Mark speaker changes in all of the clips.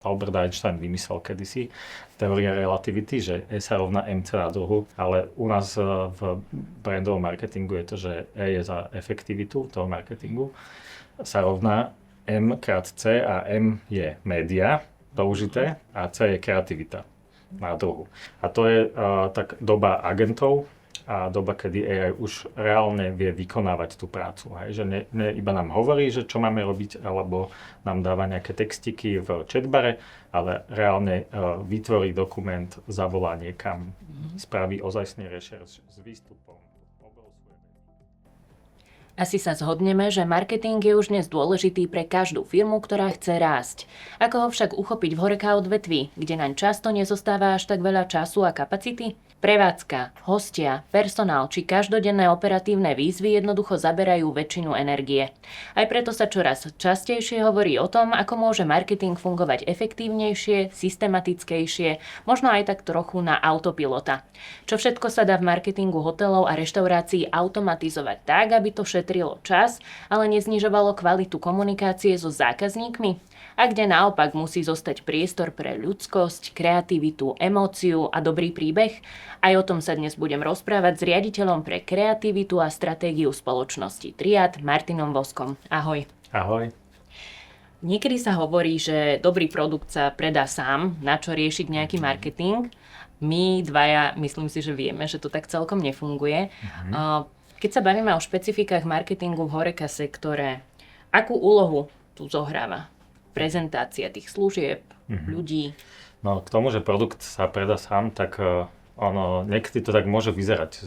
Speaker 1: Albert Einstein vymyslel kedysi teória relativity, že E sa rovná MC na druhu, ale u nás v brandovom marketingu je to, že E je za efektivitu toho marketingu, sa rovná M krát C a M je média použité a C je kreativita na druhu. A to je tak doba agentov a doba, kedy AI už reálne vie vykonávať tú prácu. Hej? Že ne iba nám hovorí, že čo máme robiť, alebo nám dáva nejaké textiky v chatbare, ale reálne vytvorí dokument, zavolá niekam, spraví ozajstný rešerš s výstupom.
Speaker 2: Asi sa zhodneme, že marketing je už dnes dôležitý pre každú firmu, ktorá chce rásť. Ako ho však uchopiť v horeka odvetví, kde naň často nezostáva až tak veľa času a kapacity? Prevádzka, hostia, personál či každodenné operatívne výzvy jednoducho zaberajú väčšinu energie. Aj preto sa čoraz častejšie hovorí o tom, ako môže marketing fungovať efektívnejšie, systematickejšie, možno aj tak trochu na autopilota. Čo všetko sa dá v marketingu hotelov a reštaurácií automatizovať tak, aby to šetrilo čas, ale neznižovalo kvalitu komunikácie so zákazníkmi? A kde naopak musí zostať priestor pre ľudskosť, kreativitu, emóciu a dobrý príbeh? Aj o tom sa dnes budem rozprávať s riaditeľom pre kreativitu a stratégiu spoločnosti Triad, Martinom Voskom. Ahoj.
Speaker 1: Ahoj.
Speaker 2: Niekedy sa hovorí, že dobrý produkt sa predá sám, na čo riešiť nejaký marketing. My dvaja, myslím si, že vieme, že to tak celkom nefunguje. Keď sa bavíme o špecifikách marketingu v horeka sektore, akú úlohu tu zohráva prezentácia tých služieb, ľudí?
Speaker 1: No k tomu, že produkt sa predá sám, tak niekedy to tak môže vyzerať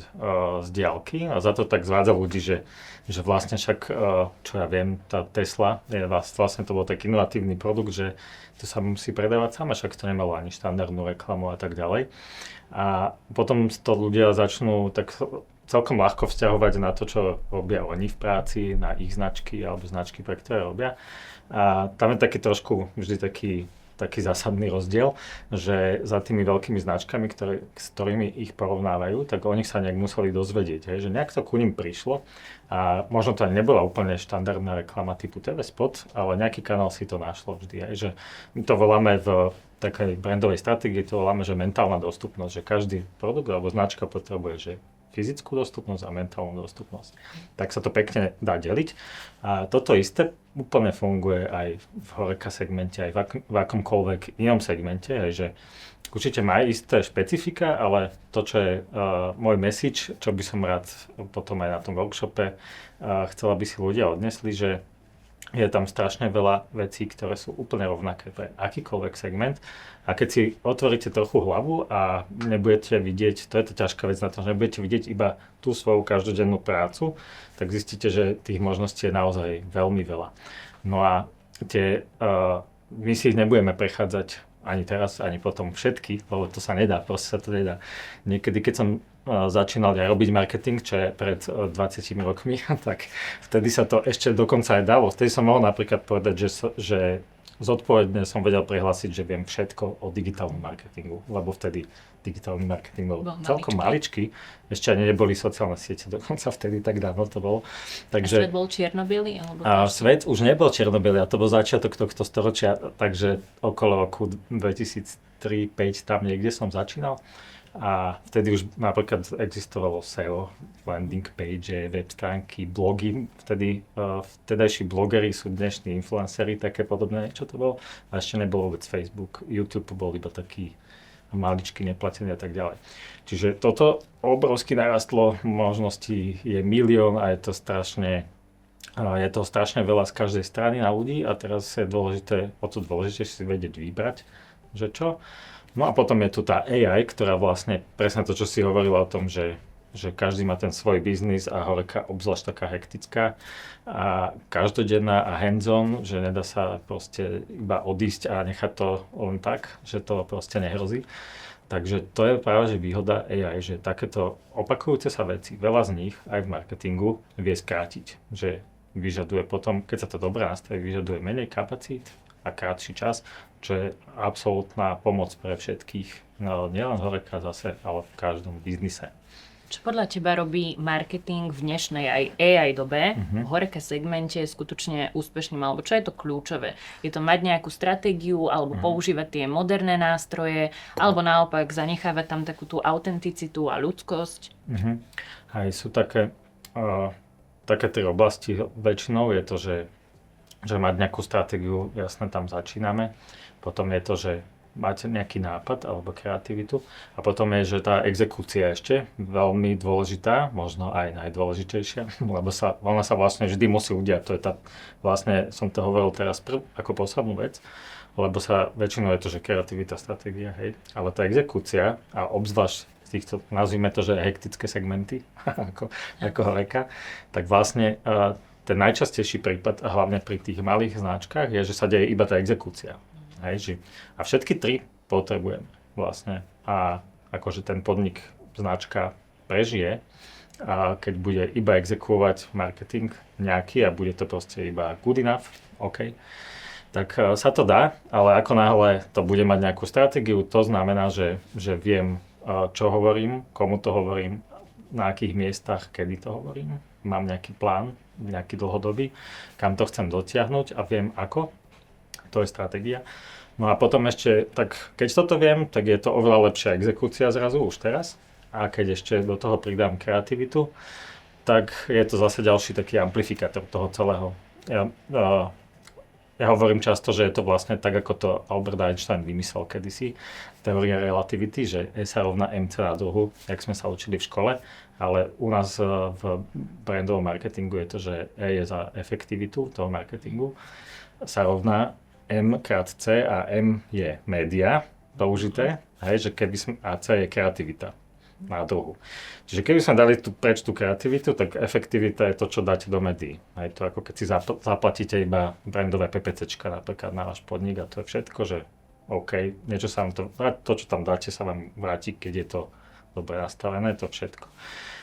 Speaker 1: z diaľky a za to tak zvádza ľudí, že vlastne však, čo ja viem, tá Tesla, vlastne to bol taký inovatívny produkt, že to sa musí predávať sám, však to nemalo ani štandardnú reklamu a tak ďalej. A potom to ľudia začnú tak celkom ľahko vzťahovať na to, čo robia oni v práci, na ich značky alebo značky, pre ktoré robia. A tam je taký trošku vždy taký zásadný rozdiel, že za tými veľkými značkami, s ktorými ich porovnávajú, tak o nich sa nejak museli dozvedieť, hej, že nejak to ku ním prišlo a možno to nebola úplne štandardná reklama typu TV spot, ale nejaký kanál si to našlo vždy, hej, že my to voláme v takej brandovej stratégii, to voláme, že mentálna dostupnosť, že každý produkt alebo značka potrebuje, že fyzickú dostupnosť a mentálnu dostupnosť. Tak sa to pekne dá deliť. A toto isté úplne funguje aj v horeka segmente, aj v akomkoľvek inom segmente, že určite má isté špecifika, ale to, čo je môj message, čo by som rád potom aj na tom workshope chcela by si ľudia odnesli, že je tam strašne veľa vecí, ktoré sú úplne rovnaké pre akýkoľvek segment. A keď si otvoríte trochu hlavu a nebudete vidieť, to je to ťažká vec na to, že nebudete vidieť iba tú svoju každodennú prácu, tak zistíte, že tých možností je naozaj veľmi veľa. No a my si ich nebudeme prechádzať ani teraz, ani potom všetky, lebo to sa nedá, proste sa to nedá. Niekedy, keď som začínal aj robiť marketing, čo je pred 20 rokmi, tak vtedy sa to ešte dokonca aj dalo. Vtedy som mohol napríklad povedať, že zodpovedne som vedel prihlásiť, že viem všetko o digitálnom marketingu, lebo vtedy digitálny marketing bol celkom maličký. Ešte ani neboli sociálne siete, dokonca vtedy tak dávno to bolo. Takže,
Speaker 2: a svet bol čierno-biely?
Speaker 1: Svet už nebol čierno-biely a to bol začiatok tohto storočia, takže okolo roku 2003-2005 tam niekde som začínal. A vtedy už napríklad existovalo SEO, landing page, web stránky, blogy. Vtedajší blogery sú dnešní influenceri, také podobné, niečo to bolo. A ešte nebolo vôbec Facebook, YouTube bol iba taký maličký, neplatený a tak ďalej. Čiže toto obrovsky narastlo, možností je milión a je to strašne veľa z každej strany na ľudí a teraz je dôležité, o to dôležitejšie si vedieť vybrať, že čo. No a potom je tu tá AI, ktorá vlastne presne to, čo si hovorila o tom, že každý má ten svoj biznis a horeka obzvlášť taká hektická a každodenná a hands-on, že nedá sa proste iba odísť a nechať to len tak, že to proste nehrozí. Takže to je práve že výhoda AI, že takéto opakujúce sa veci, veľa z nich aj v marketingu vie skrátiť, že vyžaduje potom, keď sa to dobre nastaví, vyžaduje menej kapacít a krátší čas, čo je absolútna pomoc pre všetkých, no, nielen horeka zase, ale v každom biznise.
Speaker 2: Čo podľa teba robí marketing v dnešnej aj AI dobe v horeka segmente skutočne úspešným? Alebo čo je to kľúčové? Je to mať nejakú stratégiu, alebo používať tie moderné nástroje, alebo naopak zanechávať tam takú tú autenticitu a ľudskosť?
Speaker 1: Aj sú také tri oblasti. Väčšinou je to, že mať nejakú stratégiu, jasne tam začíname. Potom je to, že máte nejaký nápad alebo kreativitu a potom je, že tá exekúcia ešte veľmi dôležitá, možno aj najdôležitejšia, lebo ona sa vlastne vždy musí udiať. To je vlastne som to hovoril teraz ako poslednú vec, lebo sa väčšinou je to, že kreativita, stratégia, hej, ale tá exekúcia a obzvlášť z týchto, nazvime to, že hektické segmenty, ako horeka, tak vlastne ten najčastejší prípad, a hlavne pri tých malých značkách, je, že sa deje iba tá exekúcia. Hej, a všetky tri potrebujeme vlastne. A akože ten podnik, značka prežije, a keď bude iba exekuovať marketing nejaký a bude to proste iba good enough, OK, tak sa to dá, ale ako náhle to bude mať nejakú stratégiu, to znamená, že viem, čo hovorím, komu to hovorím, na akých miestach, kedy to hovorím, mám nejaký plán, nejaký dlhodobý, kam to chcem dotiahnuť a viem ako. To je stratégia. No a potom ešte, tak keď toto viem, tak je to oveľa lepšia exekúcia zrazu už teraz. A keď ešte do toho pridám kreativitu, tak je to zase ďalší taký amplifikátor toho celého. Ja hovorím často, že je to vlastne tak, ako to Albert Einstein vymyslel kedysi, teória relativity, že E sa rovná mc na druhu, jak sme sa učili v škole, ale u nás v brandovom marketingu je to, že E je za efektivitu toho marketingu, sa rovná M krát C a M je média použité, hej, že keby sme, a C je kreativita na druhu. Čiže keby sme dali preč tú kreativitu, tak efektivita je to, čo dáte do médií. Hej, to ako keď si zaplatíte iba brandové PPCčka napríklad na váš podnik a to je všetko, že OK, niečo sa vám to, čo tam dáte, sa vám vráti, keď je to dobre nastavené, to všetko.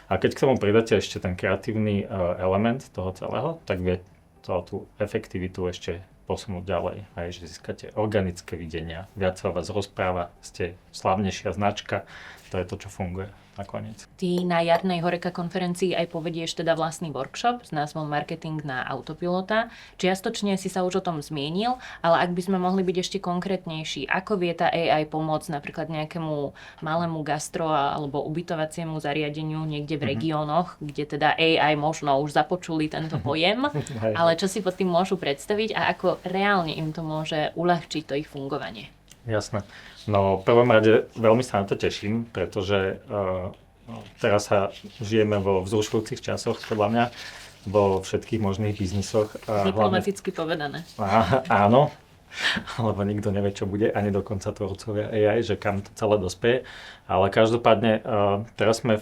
Speaker 1: A keď k tomu pridáte ešte ten kreatívny element toho celého, tak vie to tú efektivitu ešte posunúť ďalej. Aj že získate organické videnia, viac sa o vás rozpráva, ste slávnejšia značka, to je to, čo funguje nakoniec.
Speaker 2: Ty na jarnej horeka konferencii aj povedieš teda vlastný workshop s názvom Marketing na autopilota. Čiastočne si sa už o tom zmienil, ale ak by sme mohli byť ešte konkrétnejší, ako vie tá AI pomôcť napríklad nejakému malému gastro alebo ubytovaciemu zariadeniu niekde v regiónoch, kde teda AI možno už započuli tento pojem, ale čo si pod tým môžu predstaviť a ako reálne im to môže uľahčiť to ich fungovanie?
Speaker 1: Jasné. No v prvom rade veľmi sa na to teším, pretože teraz žijeme vo vzrušujúcich časoch, podľa mňa, vo všetkých možných biznisoch.
Speaker 2: Diplomaticky povedané.
Speaker 1: Áno, lebo nikto nevie, čo bude, ani dokonca tvorcovia AI, že kam to celé dospeje. Ale každopádne teraz sme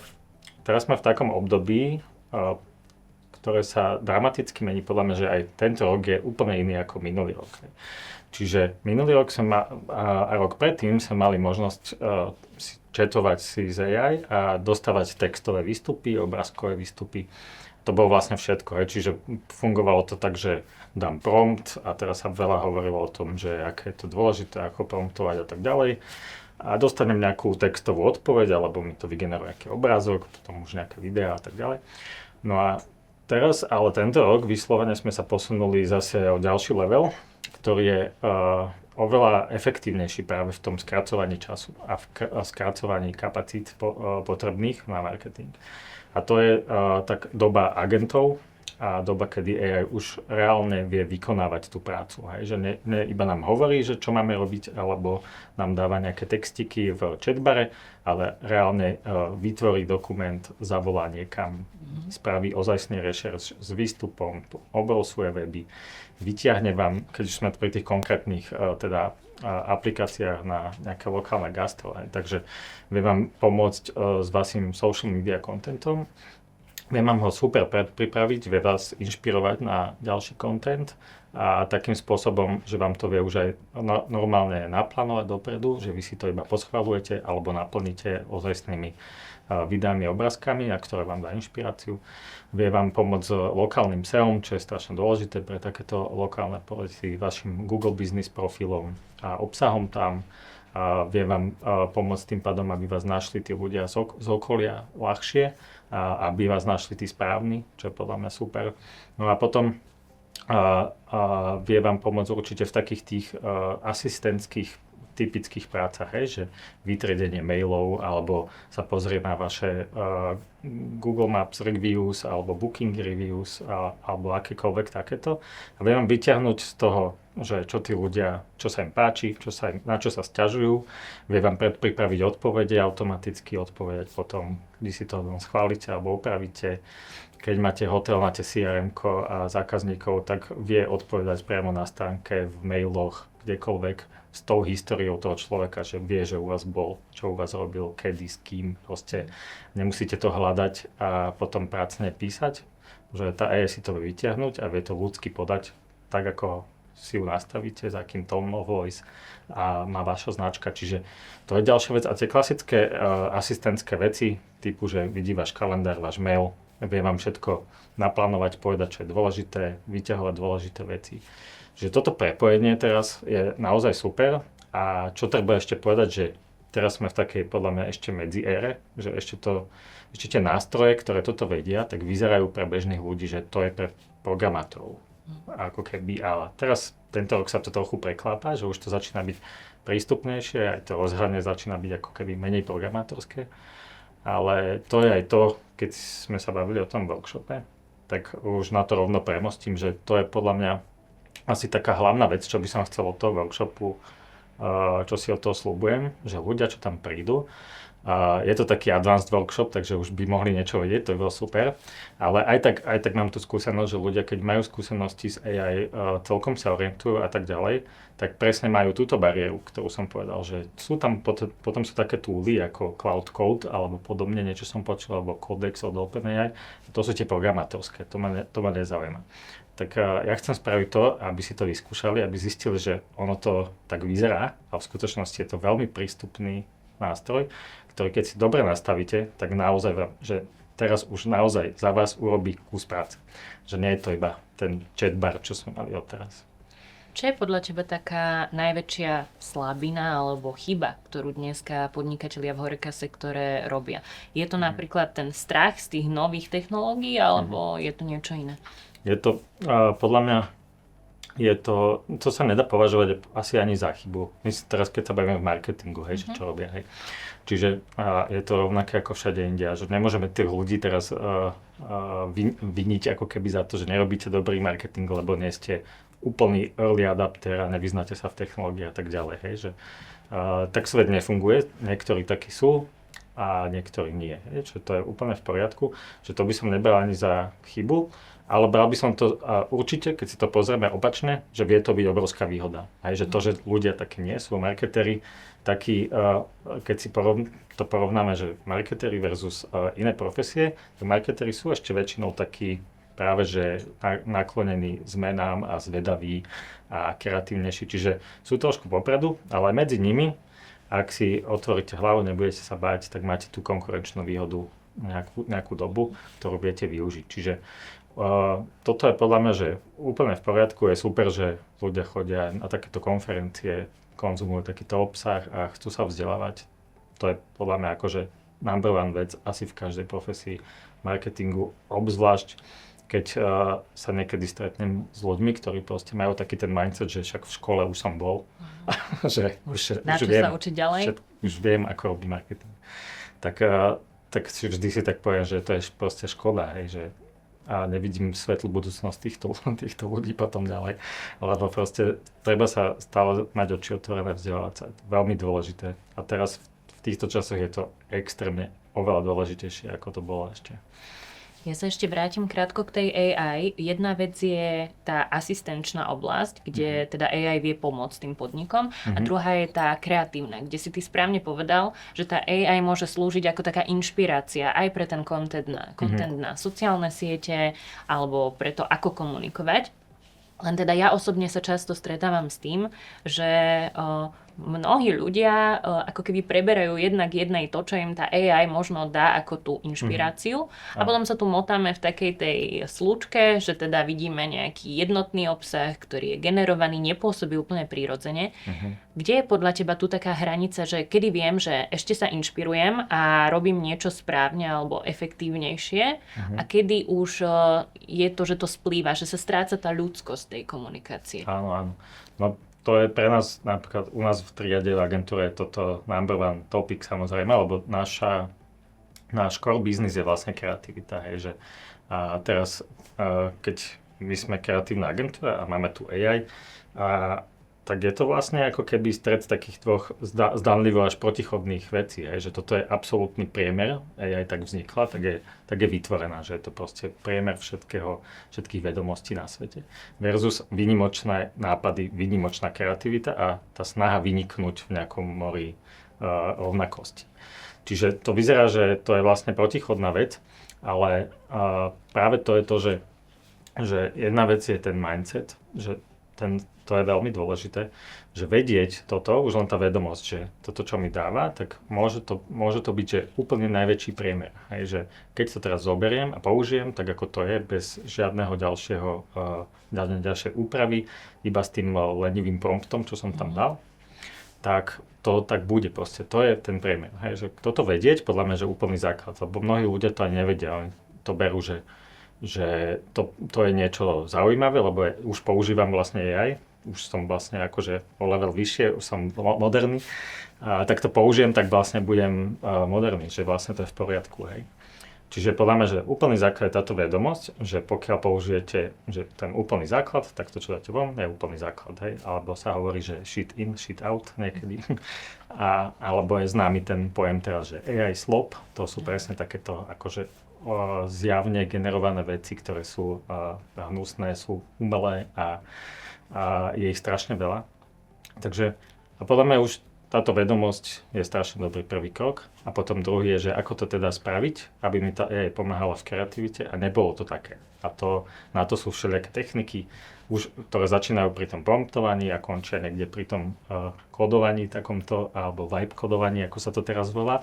Speaker 1: v takom období, ktoré sa dramaticky mení. Podľa mňa, že aj tento rok je úplne iný ako minulý rok. Čiže minulý rok a rok predtým sme mali možnosť chatovať si z AI a dostávať textové výstupy, obrázkové výstupy. To bolo vlastne všetko. Čiže fungovalo to tak, že dám prompt a teraz sa veľa hovorilo o tom, že aké je to dôležité, ako promptovať a tak ďalej. A dostanem nejakú textovú odpoveď, alebo mi to vygeneruje nejaký obrázok, potom už nejaké videá a tak ďalej. No a teraz, ale tento rok vyslovene sme sa posunuli zase o ďalší level, ktorý je oveľa efektívnejší práve v tom skracovaní času a v skracovaní kapacít potrebných na marketing. A to je tak doba agentov a doba, kedy AI už reálne vie vykonávať tú prácu. Hej? Že ne iba nám hovorí, že čo máme robiť, alebo nám dáva nejaké textiky v chatbare, ale reálne vytvorí dokument, zavolá niekam, spraví ozajstný rešerš s výstupom, obrovsuje weby, vyťahne vám, keď už sme pri tých konkrétnych aplikáciách na nejaké lokálne gastro. Takže vie vám pomôcť s vašim social media contentom, vie vám ho super pripraviť, vie vás inšpirovať na ďalší content a takým spôsobom, že vám to vie už aj normálne naplánovať dopredu, že vy si to iba poschvaľujete alebo naplníte ozajstnými videami, obrázkami, ktoré vám dá inšpiráciu. Vie vám pomôcť s lokálnym SEOom, čo je strašne dôležité pre takéto lokálne projekty, vašim Google Business profilom a obsahom tam. vie vám pomôcť tým pádom, aby vás našli tí ľudia z okolia ľahšie, aby vás našli tí správni, čo je podľa mňa super. No a potom vie vám pomôcť určite v takých tých asistentských typických prácach, že vytriedenie mailov, alebo sa pozrieť na vaše Google Maps reviews, alebo Booking reviews, alebo akékoľvek takéto. A viem vám vyťahnuť z toho, že čo tí ľudia, čo sa im páči, na čo sa sťažujú. Vie vám predpripraviť odpovede, automaticky odpovedať potom, kdy si to schválite alebo upravíte. Keď máte hotel, máte CRM-ko a zákazníkov, tak vie odpovedať priamo na stránke, v mailoch, kdekoľvek, s tou históriou toho človeka, že vie, že u vás bol, čo u vás robil, kedy, s kým. Proste nemusíte to hľadať a potom prácne písať, že tá AI si to vie vyťahnuť a vie to ľudsky podať tak, ako si ju nastavíte, za akým tone of voice a má vaša značka. Čiže to je ďalšia vec. A tie klasické asistentské veci, typu, že vidí váš kalendár, váš mail, vie vám všetko naplánovať, povedať, čo je dôležité, vyťahovať dôležité veci. Že toto prepojenie teraz je naozaj super a čo treba ešte povedať, že teraz sme v takej, podľa mňa, ešte medzi ére, že ešte tie nástroje, ktoré toto vedia, tak vyzerajú pre bežných ľudí, že to je pre programátorov. Ako keby, ale teraz tento rok sa to trochu preklápa, že už to začína byť prístupnejšie, aj to rozhranie začína byť ako keby menej programátorské. Ale to je aj to, keď sme sa bavili o tom workshope, tak už na to rovno premostím, že to je podľa mňa asi taká hlavná vec, čo by som chcel od toho workshopu, čo si od toho sľubujem, že ľudia, čo tam prídu, je to taký advanced workshop, takže už by mohli niečo vedieť, to je bolo super, ale aj tak mám tu skúsenosť, že ľudia, keď majú skúsenosti s AI, celkom sa orientujú a tak ďalej, tak presne majú túto bariéru, ktorú som povedal, že sú tam, potom sú také túly ako Cloud Code alebo podobne, niečo som počul, alebo Codex od OpenAI, to sú tie programátorské, to ma nezaujíma. Tak ja chcem spraviť to, aby si to vyskúšali, aby zistili, že ono to tak vyzerá a v skutočnosti je to veľmi prístupný nástroj, ktorý keď si dobre nastavíte, tak naozaj, že teraz už naozaj za vás urobí kus práce. Že nie je to iba ten chatbar, čo sme mali odteraz.
Speaker 2: Čo je podľa teba taká najväčšia slabina alebo chyba, ktorú dneska podnikatelia v Horeca sektore robia? Je to napríklad ten strach z tých nových technológií alebo je to niečo iné?
Speaker 1: Je to, podľa mňa, to sa nedá považovať asi ani za chybu. Myslím teraz, keď sa bavíme v marketingu, že čo robia, Čiže je to rovnaké ako všade inde, že nemôžeme tých ľudí teraz viniť ako keby za to, že nerobíte dobrý marketing, lebo nie ste úplný early adapter a nevyznáte sa v technológii a tak ďalej, že tak svet nefunguje, niektorí takí sú a niektorí nie, Čiže to je úplne v poriadku, že to by som nebral ani za chybu, ale bral by som to určite, keď si to pozrieme opačne, že vie to byť obrovská výhoda. Že to, že ľudia takí nie sú, marketéri, takí, keď si to porovnáme, že marketéri versus iné profesie, tak marketéri sú ešte väčšinou takí práve, že naklonení zmenám a zvedaví a kreatívnejší. Čiže sú trošku popredu, ale medzi nimi, ak si otvoríte hlavu, nebudete sa báť, tak máte tú konkurenčnú výhodu nejakú dobu, ktorú viete využiť. Čiže toto je podľa mňa, že úplne v poriadku, je super, že ľudia chodia na takéto konferencie, konzumujú takýto obsah a chcú sa vzdelávať. To je podľa mňa akože number one vec asi v každej profesii marketingu, obzvlášť keď sa niekedy stretnem s ľuďmi, ktorí proste majú taký ten mindset, že však v škole už som bol, že už viem,
Speaker 2: sa učiť ďalej?
Speaker 1: Už viem, ako robiť marketing. Tak vždy si tak poviem, že to je proste škoda, že a nevidím svetlú budúcnosť týchto ľudí potom ďalej. Lebo proste treba sa stále mať oči otvorené, vzdelávať sa. Veľmi dôležité. A teraz v týchto časoch je to extrémne oveľa dôležitejšie, ako to bolo ešte.
Speaker 2: Ja sa ešte vrátim krátko k tej AI. Jedna vec je tá asistenčná oblasť, kde teda AI vie pomôcť tým podnikom a druhá je tá kreatívna, kde si ty správne povedal, že tá AI môže slúžiť ako taká inšpirácia aj pre ten content na sociálne siete alebo pre to, ako komunikovať. Len teda ja osobne sa často stretávam s tým, že mnohí ľudia ako keby preberajú jednak jednej to, čo im tá AI možno dá ako tú inšpiráciu a potom sa tu motáme v takej tej slučke, že teda vidíme nejaký jednotný obsah, ktorý je generovaný, nepôsobí úplne prirodzene. Kde je podľa teba tu taká hranica, že kedy viem, že ešte sa inšpirujem a robím niečo správne alebo efektívnejšie a kedy už je to, že to splýva, že sa stráca tá ľudskosť tej komunikácie?
Speaker 1: Áno. No to je pre nás, napríklad u nás v triade v agentúre je toto number one topic samozrejme, lebo náš core business je vlastne kreativita, hej, že a teraz, keď my sme kreatívna agentúra a máme tu AI, tak je to vlastne ako keby stret takých dvoch zdanlivo až protichodných vecí, hej, že toto je absolútny priemer, AI tak vznikla, tak je vytvorená, že je to proste priemer všetkých vedomostí na svete versus výnimočné nápady, výnimočná kreativita a tá snaha vyniknúť v nejakom mori rovnakosti. Čiže to vyzerá, že to je vlastne protichodná vec, ale práve to je to, že jedna vec je ten mindset, že to je veľmi dôležité, že vedieť toto, už len tá vedomosť, že toto, čo mi dáva, tak môže to byť, že úplne najväčší priemer. Hej, že keď to teraz zoberiem a použijem, tak ako to je, bez žiadnej ďalšej úpravy, iba s tým lenivým promptom, čo som tam dal, tak to tak bude proste. To je ten priemer. Hej, že toto vedieť, podľa mňa, že úplný základ, lebo mnohí ľudia to ani nevedia, oni to berú, že to je niečo zaujímavé, lebo už používam vlastne AI, už som vlastne akože o level vyššie, už som moderný, tak to použijem, tak vlastne budem moderný, že vlastne to je v poriadku, hej. Čiže podľa mňa, že úplný základ je táto vedomosť, že pokiaľ použijete, že ten úplný základ, tak to, čo dáte von, je úplný základ, hej. Alebo sa hovorí, že shit in, shit out niekedy. Alebo je známy ten pojem teraz, že AI slop, to sú presne takéto akože zjavne generované veci, ktoré sú hnusné, sú umelé a je ich strašne veľa. Takže a podľa mňa už táto vedomosť je strašne dobrý prvý krok a potom druhý je, že ako to teda spraviť, aby mi tá AI pomáhala v kreativite a nebolo to také. A na to sú všelijaké techniky, už, ktoré začínajú pri tom promptovaní a končia niekde pri tom kodovaní takomto, alebo vibe kodovaní, ako sa to teraz volá,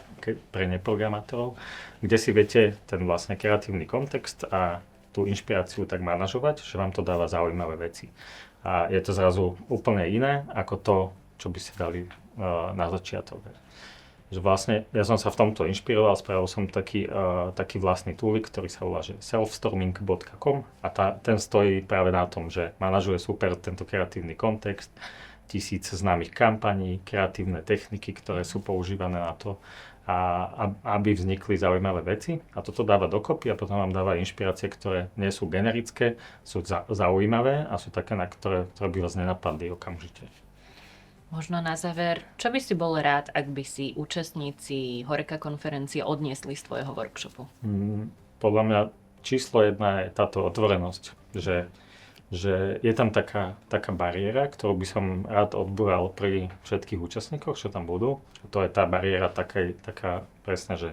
Speaker 1: pre neprogramátorov, kde si viete ten vlastne kreatívny kontext a tú inšpiráciu tak manažovať, že vám to dáva zaujímavé veci. A je to zrazu úplne iné, ako to, čo by ste dali na začiatok. Že vlastne ja som sa v tomto inšpiroval, spravil som taký vlastný toolik, ktorý sa volá selfstorming.com a ten stojí práve na tom, že manažuje super tento kreatívny kontext, 1000 známych kampaní, kreatívne techniky, ktoré sú používané na to, aby vznikli zaujímavé veci. A toto dáva dokopy a potom vám dáva inšpirácie, ktoré nie sú generické, sú zaujímavé a sú také, na ktoré by vás nenapadli okamžite.
Speaker 2: Možno na záver, čo by si bol rád, ak by si účastníci Horeca konferencie odniesli z tvojho workshopu?
Speaker 1: Podľa mňa číslo 1 je táto otvorenosť, že je tam taká bariéra, ktorú by som rád odbúral pri všetkých účastníkoch, čo tam budú. To je tá bariéra taká presne, že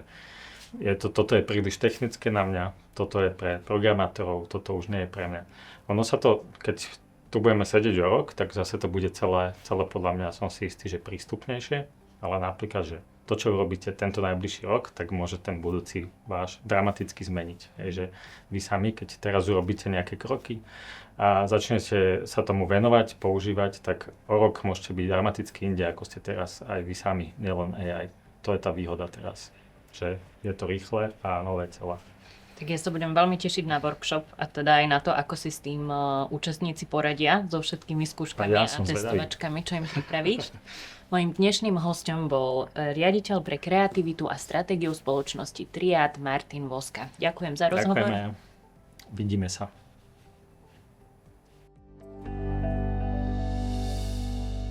Speaker 1: toto je príliš technické na mňa, toto je pre programátorov, toto už nie je pre mňa. Ono sa to, keď tu budeme sedieť o rok, tak zase to bude celé podľa mňa, som si istý, že prístupnejšie, ale napríklad, že to, čo urobíte tento najbližší rok, tak môže ten budúci váš dramaticky zmeniť. Že vy sami, keď teraz urobíte nejaké kroky a začnete sa tomu venovať, používať, tak o rok môžete byť dramaticky inde, ako ste teraz aj vy sami, nielen AI. To je tá výhoda teraz, že je to rýchle a nové celé.
Speaker 2: Tak ja sa budem veľmi tešiť na workshop a teda aj na to, ako si s tým účastníci poradia so všetkými skúškami a testovačkami, čo im pripravíš. Mojím dnešným hosťom bol riaditeľ pre kreativitu a stratégiu spoločnosti Triad Martin Voska. Ďakujem za rozhovor.
Speaker 1: Ďakujeme. Vidíme sa.